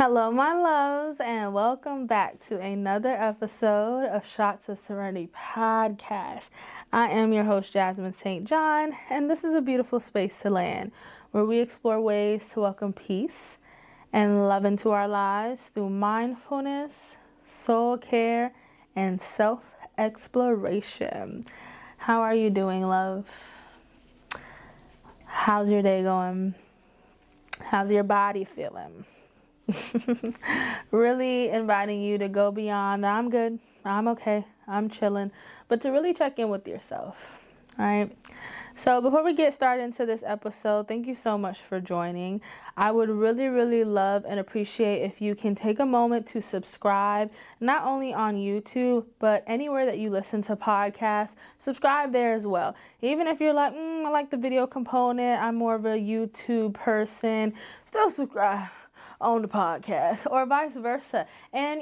Hello, my loves, and welcome back to another episode of Shots of Serenity podcast. I am your host, Jasmine St. John, and this is a beautiful space to land where we explore ways to welcome peace and love into our lives through mindfulness, soul care, and self-exploration. How are you doing, love? How's your day going? How's your body feeling? Really inviting you to go beyond that I'm good, I'm okay, I'm chilling, but to really check in with yourself. All right. So before we get started into this episode, thank you so much for joining. I would really love and appreciate if you can take a moment to subscribe, not only on YouTube, but anywhere that you listen to podcasts, subscribe there as well. Even if you're like, I like the video component, I'm more of a YouTube person, still subscribe on the podcast, or vice versa. And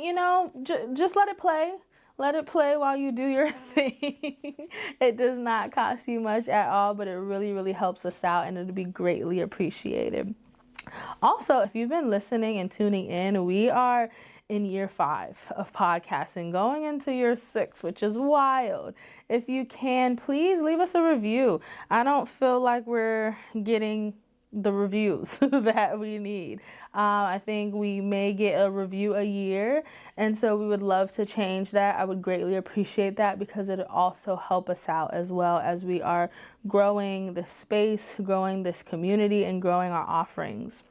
just let it play. Let it play while you do your thing. It does not cost you much at all, but it really helps us out, and it'll be greatly appreciated. Also, if you've been listening and tuning in, we are in year 5 of podcasting, going into year 6, which is wild. If you can, please leave us a review. I don't feel like we're getting the reviews that we need. I think we may get a review a year, and so we would love to change that. I would greatly appreciate that because it would also help us out as well as we are growing this space, growing this community, and growing our offerings.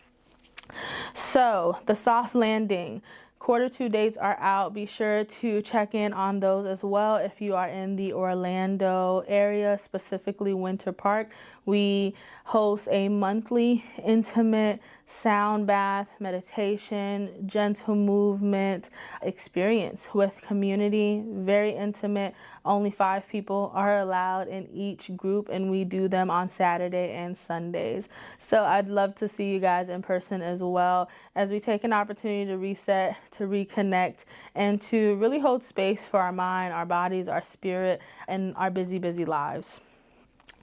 So the soft landing Q2 dates are out. Be sure to check in on those as well. If you are in the Orlando area, specifically Winter Park, we host a monthly intimate sound bath, meditation, gentle movement experience with community. Very intimate. Only 5 people are allowed in each group, and we do them on Saturday and Sundays. So I'd love to see you guys in person as well, as we take an opportunity to reset, to reconnect, and to really hold space for our mind, our bodies, our spirit, and our busy lives.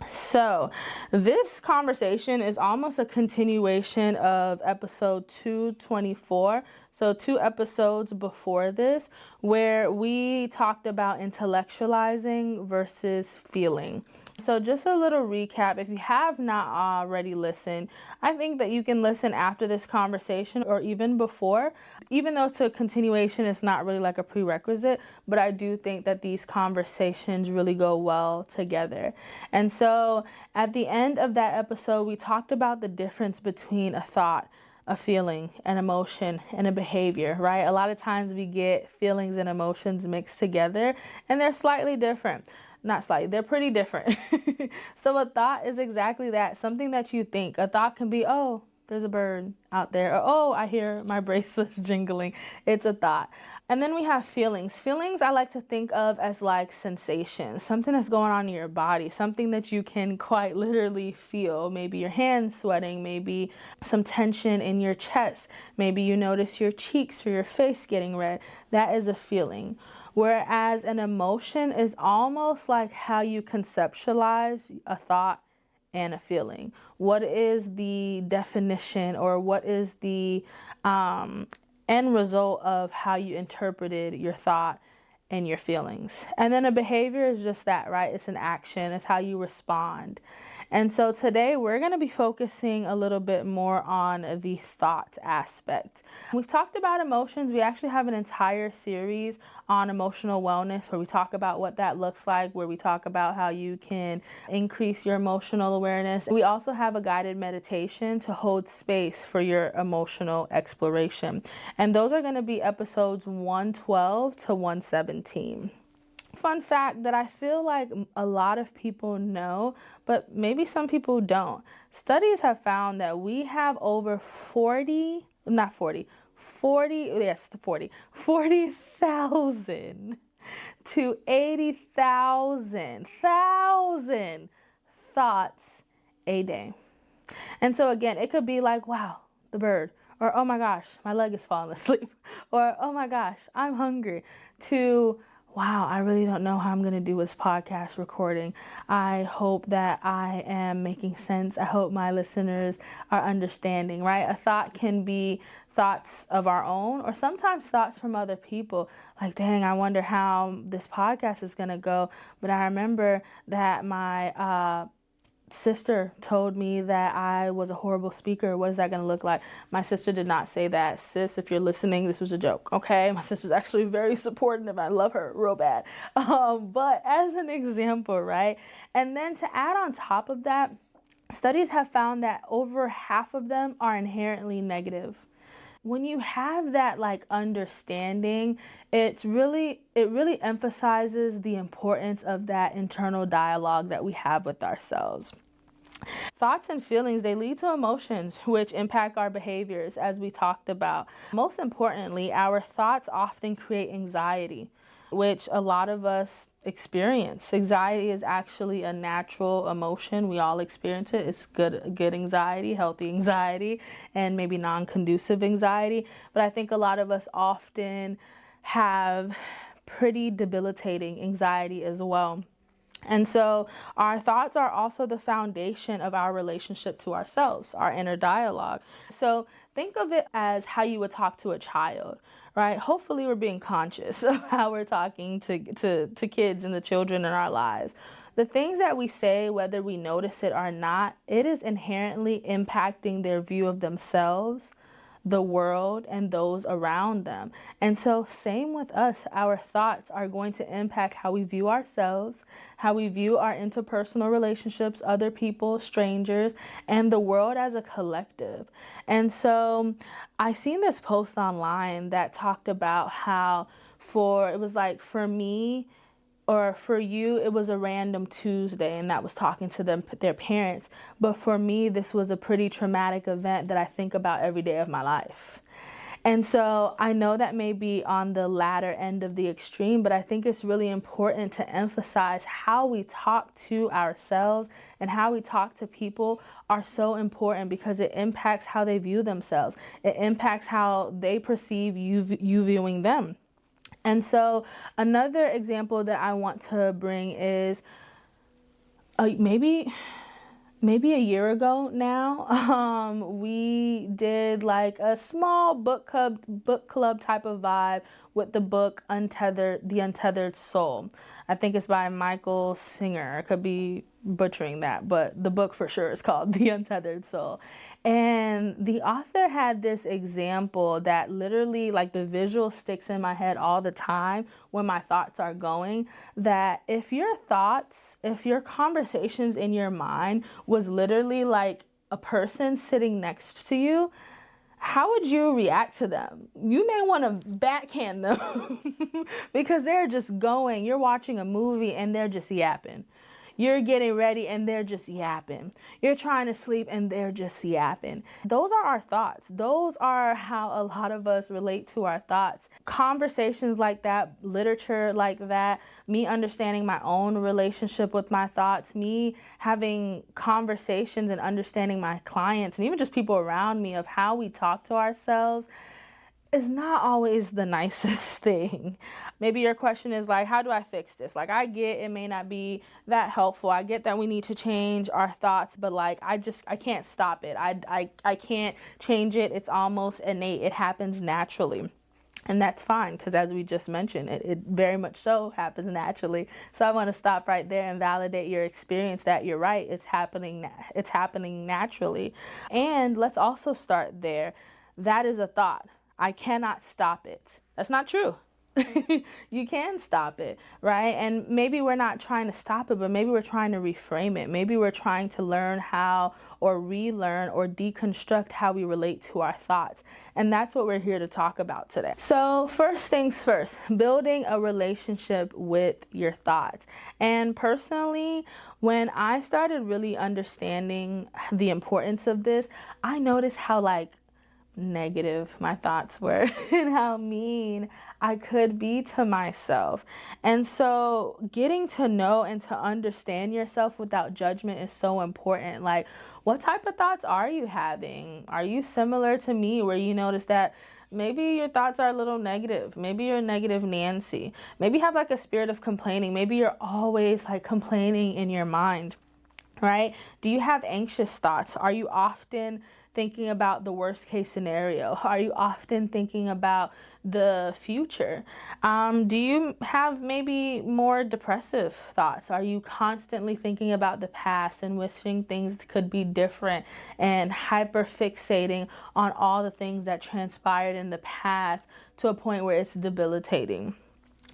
So this conversation is almost a continuation of episode 224. So 2 episodes before this, where we talked about intellectualizing versus feeling. So just a little recap. If you have not already listened, I think that you can listen after this conversation or even before. Even though it's a continuation, it's not really like a prerequisite, but I do think that these conversations really go well together. And so at the end of that episode, we talked about the difference between a thought, a feeling, an emotion, and a behavior, right? A lot of times we get feelings and emotions mixed together, and they're slightly different. Not slightly, they're pretty different. So a thought is exactly that, something that you think. A thought can be, oh, there's a bird out there, or oh, I hear my bracelets jingling. It's a thought. And then we have feelings. Feelings I like to think of as like sensations, something that's going on in your body, something that you can quite literally feel. Maybe your hands sweating, maybe some tension in your chest, maybe you notice your cheeks or your face getting red. That is a feeling. Whereas an emotion is almost like how you conceptualize a thought and a feeling. What is the definition, or what is the end result of how you interpreted your thought and your feelings? And then a behavior is just that, right? It's an action. It's how you respond. And so today we're going to be focusing a little bit more on the thought aspect. We've talked about emotions. We actually have an entire series on emotional wellness where we talk about what that looks like, where we talk about how you can increase your emotional awareness. We also have a guided meditation to hold space for your emotional exploration. And those are going to be episodes 112 to 117. Fun fact that I feel like a lot of people know, but maybe some people don't. Studies have found that we have over 40,000 to 80,000 thoughts a day. And so again, it could be like, wow, the bird, or oh my gosh, my leg is falling asleep, or oh my gosh, I'm hungry, to wow, I really don't know how I'm going to do this podcast recording. I hope that I am making sense. I hope my listeners are understanding, right? A thought can be thoughts of our own, or sometimes thoughts from other people. Like, dang, I wonder how this podcast is going to go. But I remember that my sister told me that I was a horrible speaker. What is that going to look like? My sister did not say that. Sis, if you're listening, this was a joke, okay? My sister's actually very supportive. I love her real bad. But as an example, right? And then to add on top of that, studies have found that over half of them are inherently negative. When you have that like understanding, it really emphasizes the importance of that internal dialogue that we have with ourselves. Thoughts and feelings, they lead to emotions, which impact our behaviors, as we talked about. Most importantly, our thoughts often create anxiety, which a lot of us experience. Anxiety is actually a natural emotion. We all experience it. It's good anxiety, healthy anxiety, and maybe non-conducive anxiety. But I think a lot of us often have pretty debilitating anxiety as well. And so our thoughts are also the foundation of our relationship to ourselves, our inner dialogue. So think of it as how you would talk to a child, right? Hopefully we're being conscious of how we're talking to kids and the children in our lives. The things that we say, whether we notice it or not, it is inherently impacting their view of themselves, the world, and those around them. And so same with us, our thoughts are going to impact how we view ourselves, how we view our interpersonal relationships, other people, strangers, and the world as a collective. And so I seen this post online that talked about how for me, or for you, it was a random Tuesday, and that was talking to their parents. But for me, this was a pretty traumatic event that I think about every day of my life. And so I know that may be on the latter end of the extreme, but I think it's really important to emphasize how we talk to ourselves and how we talk to people are so important, because it impacts how they view themselves. It impacts how they perceive you viewing them. And so another example that I want to bring is maybe a year ago now, we did like a small book club type of vibe with the book The Untethered Soul. I think it's by Michael Singer. I could be butchering that, but the book for sure is called The Untethered Soul. And the author had this example that literally, like, the visual sticks in my head all the time when my thoughts are going, that if your conversations in your mind was literally like a person sitting next to you, how would you react to them? You may want to backhand them because they're just going. You're watching a movie and they're just yapping. You're getting ready and they're just yapping. You're trying to sleep and they're just yapping. Those are our thoughts. Those are how a lot of us relate to our thoughts. Conversations like that, literature like that, me understanding my own relationship with my thoughts, me having conversations and understanding my clients and even just people around me of how we talk to ourselves is not always the nicest thing. Maybe your question is like, how do I fix this? Like, I get it may not be that helpful. I get that we need to change our thoughts, but like, I can't stop it. I can't change it. It's almost innate. It happens naturally. And that's fine, because as we just mentioned, it very much so happens naturally. So I want to stop right there and validate your experience that you're right. It's happening naturally. And let's also start there. That is a thought. I cannot stop it. That's not true. You can stop it, right? And maybe we're not trying to stop it, but maybe we're trying to reframe it. Maybe we're trying to learn how, or relearn, or deconstruct how we relate to our thoughts. And that's what we're here to talk about today. So first things first, building a relationship with your thoughts. And personally, when I started really understanding the importance of this, I noticed how negative my thoughts were and how mean I could be to myself. And so getting to know and to understand yourself without judgment is so important. Like, what type of thoughts are you having? Are you similar to me, where you notice that maybe your thoughts are a little negative? Maybe you're negative Nancy. Maybe you have like a spirit of complaining. Maybe you're always like complaining in your mind, right? Do you have anxious thoughts? Are you often thinking about the worst case scenario? Are you often thinking about the future? Do you have maybe more depressive thoughts? Are you constantly thinking about the past and wishing things could be different and hyper fixating on all the things that transpired in the past to a point where it's debilitating?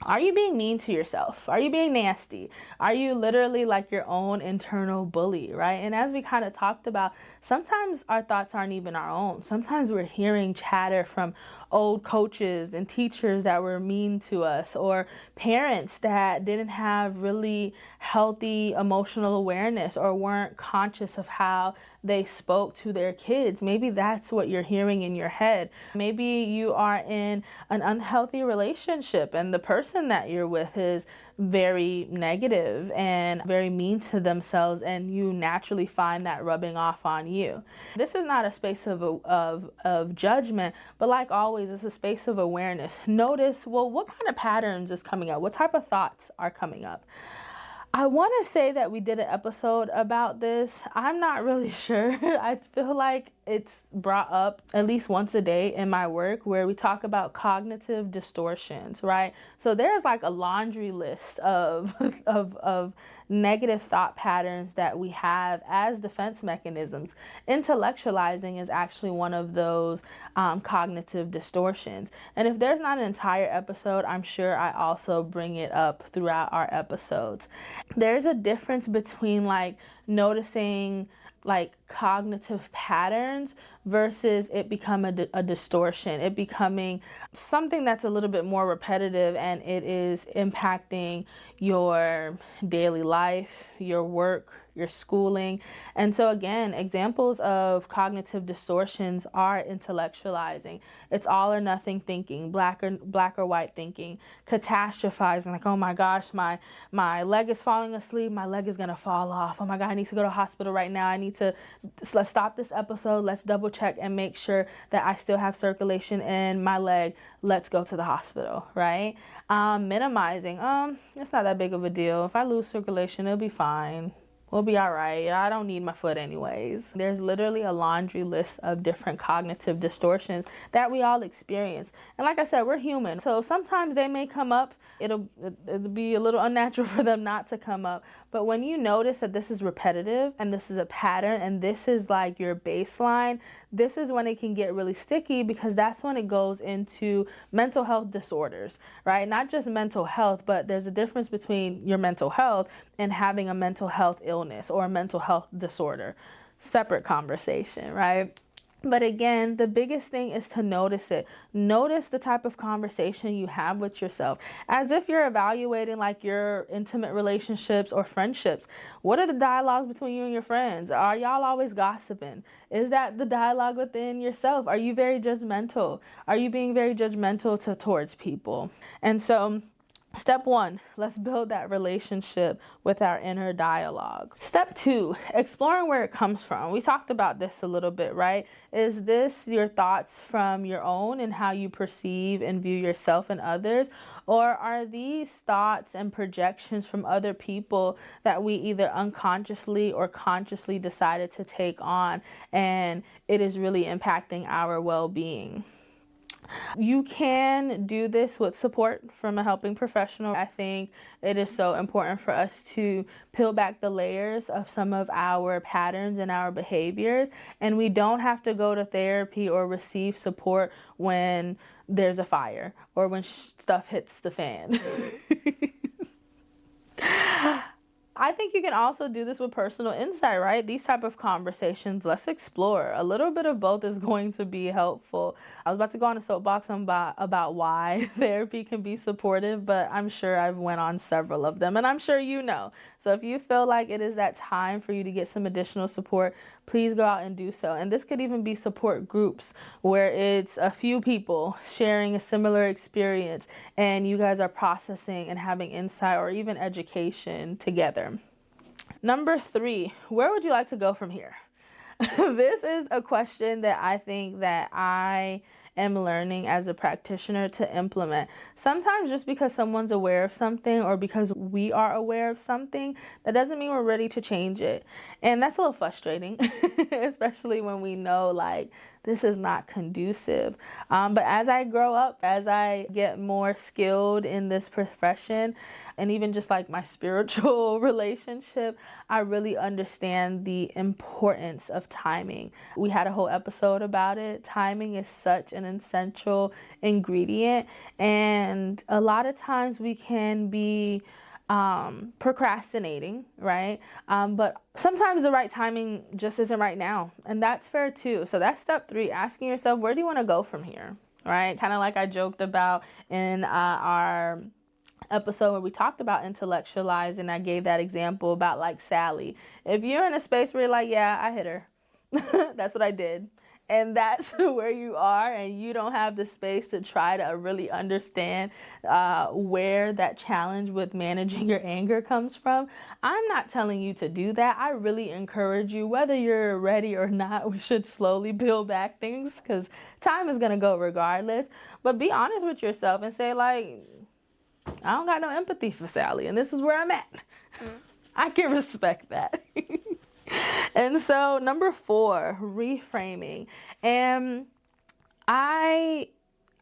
Are you being mean to yourself? Are you being nasty? Are you literally like your own internal bully, right? And as we kind of talked about, sometimes our thoughts aren't even our own. Sometimes we're hearing chatter from old coaches and teachers that were mean to us, or parents that didn't have really healthy emotional awareness or weren't conscious of how they spoke to their kids. Maybe that's what you're hearing in your head. Maybe you are in an unhealthy relationship and the person that you're with is very negative and very mean to themselves, and you naturally find that rubbing off on you. This is not a space of judgment, but like always, it's a space of awareness. Notice, well, what kind of patterns is coming up? What type of thoughts are coming up? I want to say that we did an episode about this. I'm not really sure. I feel like it's brought up at least once a day in my work, where we talk about cognitive distortions, right? So there's like a laundry list of negative thought patterns that we have as defense mechanisms. Intellectualizing is actually one of those cognitive distortions. And if there's not an entire episode, I'm sure I also bring it up throughout our episodes. There's a difference between like noticing like cognitive patterns versus it become a distortion, it becoming something that's a little bit more repetitive, and it is impacting your daily life, your work, your schooling. And so again, examples of cognitive distortions are intellectualizing. It's all or nothing thinking, black or white thinking, catastrophizing, like, oh my gosh, my leg is falling asleep, my leg is gonna fall off. Oh my God, I need to go to the hospital right now. Let's stop this episode. Let's double check and make sure that I still have circulation in my leg. Let's go to the hospital, right? Minimizing, it's not that big of a deal. If I lose circulation, it'll be fine. We'll be all right. I don't need my foot anyways. There's literally a laundry list of different cognitive distortions that we all experience. And like I said, we're human. So sometimes they may come up. It'll be a little unnatural for them not to come up. But when you notice that this is repetitive and this is a pattern and this is like your baseline, this is when it can get really sticky, because that's when it goes into mental health disorders, right? Not just mental health, but there's a difference between your mental health and having a mental health illness or a mental health disorder. Separate conversation, right? But again, the biggest thing is to notice it. Notice the type of conversation you have with yourself, as if you're evaluating like your intimate relationships or friendships. What are the dialogues between you and your friends? Are y'all always gossiping? Is that the dialogue within yourself? Are you very judgmental? Are you being very judgmental towards people? And so step one, let's build that relationship with our inner dialogue. Step two, exploring where it comes from. We talked about this a little bit, right? Is this your thoughts from your own and how you perceive and view yourself and others? Or are these thoughts and projections from other people that we either unconsciously or consciously decided to take on, and it is really impacting our well-being? You can do this with support from a helping professional. I think it is so important for us to peel back the layers of some of our patterns and our behaviors. And we don't have to go to therapy or receive support when there's a fire or when stuff hits the fan. I think you can also do this with personal insight, right? These type of conversations, let's explore. A little bit of both is going to be helpful. I was about to go on a soapbox about why therapy can be supportive, but I'm sure I've went on several of them, and I'm sure you know. So if you feel like it is that time for you to get some additional support, please go out and do so. And this could even be support groups where it's a few people sharing a similar experience and you guys are processing and having insight or even education together. Number 3, where would you like to go from here? This is a question that I think that I am learning as a practitioner to implement. Sometimes just because someone's aware of something or because we are aware of something, that doesn't mean we're ready to change it. And that's a little frustrating, especially when we know like this is not conducive. But as I grow up, as I get more skilled in this profession, and even just like my spiritual relationship, I really understand the importance of timing. We had a whole episode about it. Timing is such an essential ingredient, and a lot of times we can be procrastinating, right? But sometimes the right timing just isn't right now, and that's fair too. So that's step 3, asking yourself, where do you want to go from here, right? Kind of like I joked about in our episode where we talked about intellectualizing. I gave that example about like Sally. If you're in a space where you're like, yeah, I hit her, that's what I did, and that's where you are, and you don't have the space to try to really understand where that challenge with managing your anger comes from, I'm not telling you to do that. I really encourage you, whether you're ready or not, we should slowly build back things because time is going to go regardless. But be honest with yourself and say like, I don't got no empathy for Sally, and this is where I'm at. I can respect that. And so number 4, reframing. And I'm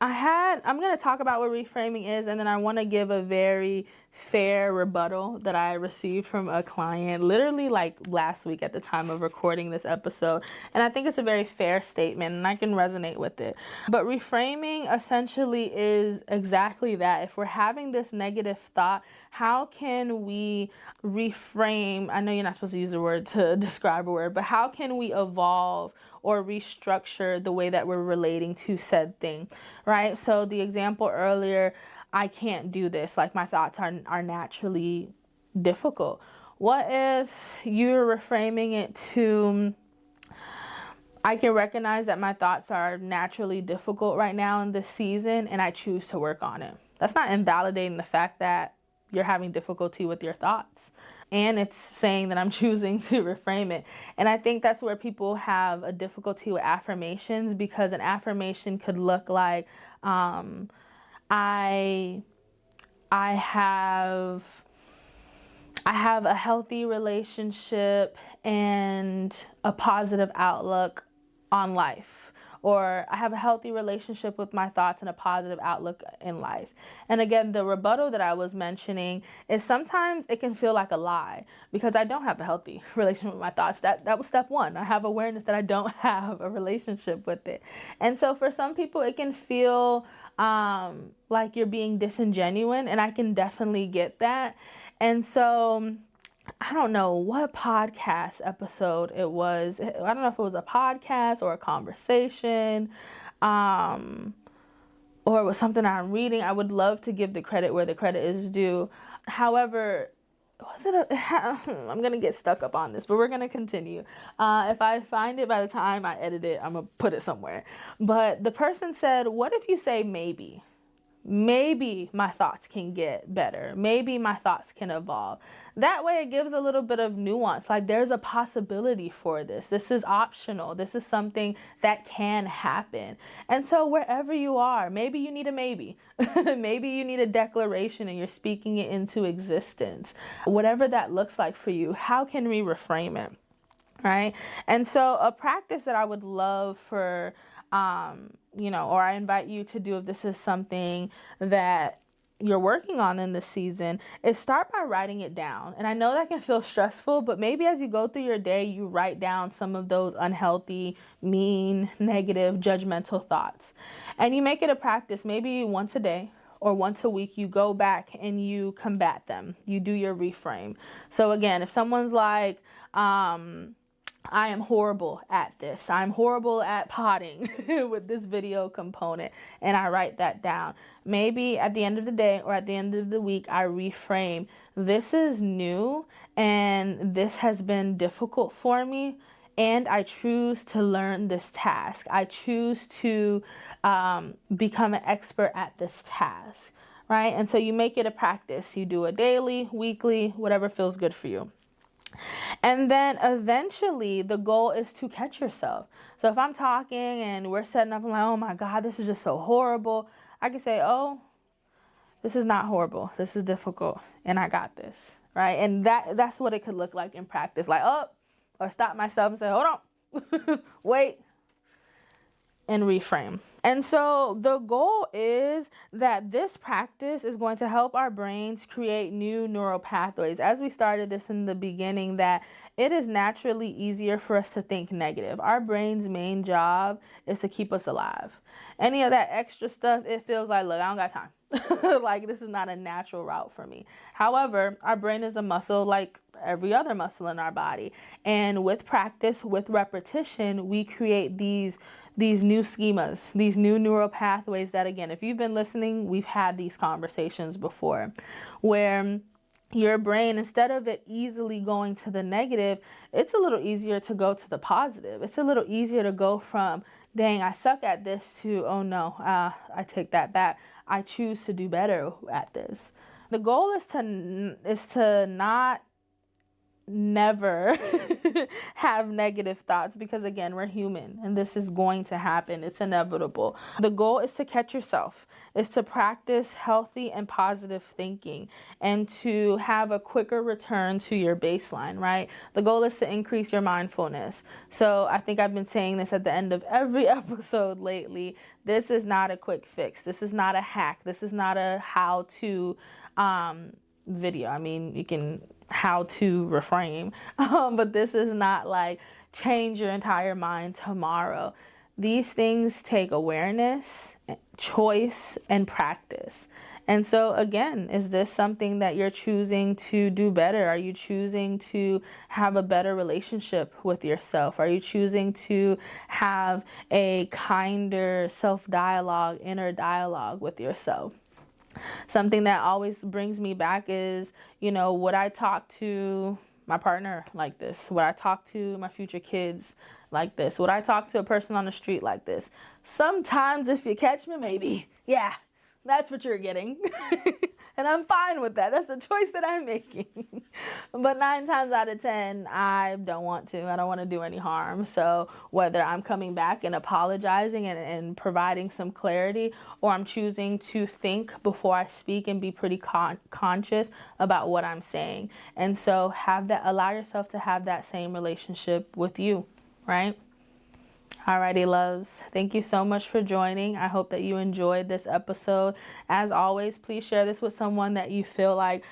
going to talk about what reframing is, and then I want to give a very fair rebuttal that I received from a client literally like last week at the time of recording this episode. And I think it's a very fair statement, and I can resonate with it. But reframing essentially is exactly that. If we're having this negative thought, how can we reframe? I know you're not supposed to use the word to describe a word, but how can we evolve or restructure the way that we're relating to said thing, right? So the example earlier, I can't do this, like my thoughts are naturally difficult. What if you're reframing it to, I can recognize that my thoughts are naturally difficult right now in this season, and I choose to work on it. That's not invalidating the fact that you're having difficulty with your thoughts. And it's saying that I'm choosing to reframe it. And I think that's where people have a difficulty with affirmations, because an affirmation could look like, I have a healthy relationship and a positive outlook on life. Or I have a healthy relationship with my thoughts and a positive outlook in life. And again, the rebuttal that I was mentioning is sometimes it can feel like a lie because I don't have a healthy relationship with my thoughts. That was step 1. I have awareness that I don't have a relationship with it. And so for some people, it can feel like you're being disingenuous, and I can definitely get that. And so I don't know what podcast episode it was. I don't know if it was a podcast or a conversation, or it was something I'm reading. I would love to give the credit where the credit is due. However, I'm going to get stuck up on this, but we're going to continue. If I find it by the time I edit it, I'm going to put it somewhere. But the person said, what if you say maybe? Maybe my thoughts can get better. Maybe my thoughts can evolve. That way it gives a little bit of nuance. Like there's a possibility for this. This is optional. This is something that can happen. And so wherever you are, maybe you need a maybe. Maybe you need a declaration and you're speaking it into existence. Whatever that looks like for you, how can we reframe it? Right? And so a practice that I would love for or I invite you to do if this is something that you're working on in this season, is start by writing it down. And I know that can feel stressful, but maybe as you go through your day, you write down some of those unhealthy, mean, negative, judgmental thoughts. And you make it a practice, maybe once a day or once a week, you go back and you combat them. You do your reframe. So again, if someone's like, I am horrible at this. I'm horrible at potting with this video component. And I write that down. Maybe at the end of the day or at the end of the week, I reframe. This is new and this has been difficult for me. And I choose to learn this task. I choose to become an expert at this task. Right? And so you make it a practice. You do it daily, weekly, whatever feels good for you. And then eventually the goal is to catch yourself. So if I'm talking and we're setting up, I'm like, oh my God, this is just so horrible. I can say, oh, this is not horrible. This is difficult. And I got this. Right. And that's what it could look like in practice. Like, oh, or stop myself and say, hold on, wait, and reframe. And so the goal is that this practice is going to help our brains create new neural pathways. As we started this in the beginning, that it is naturally easier for us to think negative. Our brain's main job is to keep us alive. Any of that extra stuff, it feels like, look, I don't got time. Like, this is not a natural route for me. However, our brain is a muscle like every other muscle in our body. And with practice, with repetition, we create these new schemas, these new neural pathways that, again, if you've been listening, we've had these conversations before, where your brain, instead of it easily going to the negative, it's a little easier to go to the positive. It's a little easier to go from, dang, I suck at this, to, oh no, I take that back. I choose to do better at this. The goal is to not never have negative thoughts, because again, we're human and this is going to happen. It's inevitable. The goal is to catch yourself, is to practice healthy and positive thinking, and to have a quicker return to your baseline, right? The goal is to increase your mindfulness. So I think I've been saying this at the end of every episode lately. This is not a quick fix. This is not a hack. This is not a how-to video. I mean, you can how to reframe, but this is not like change your entire mind tomorrow. These things take awareness, choice, and practice. And so again, is this something that you're choosing to do better? Are you choosing to have a better relationship with yourself? Are you choosing to have a kinder self-dialogue, inner dialogue with yourself? Something that always brings me back is, would I talk to my partner like this? Would I talk to my future kids like this? Would I talk to a person on the street like this? Sometimes, if you catch me, maybe. Yeah, that's what you're getting. And I'm fine with that. That's the choice that I'm making. But 9 times out of 10, I don't want to. I don't want to do any harm. So whether I'm coming back and apologizing and providing some clarity, or I'm choosing to think before I speak and be pretty conscious about what I'm saying. And so allow yourself to have that same relationship with you, right? Alrighty, loves. Thank you so much for joining. I hope that you enjoyed this episode. As always, please share this with someone that you feel like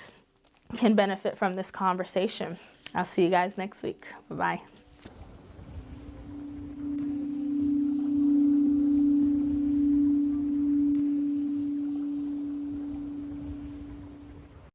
can benefit from this conversation. I'll see you guys next week. Bye-bye.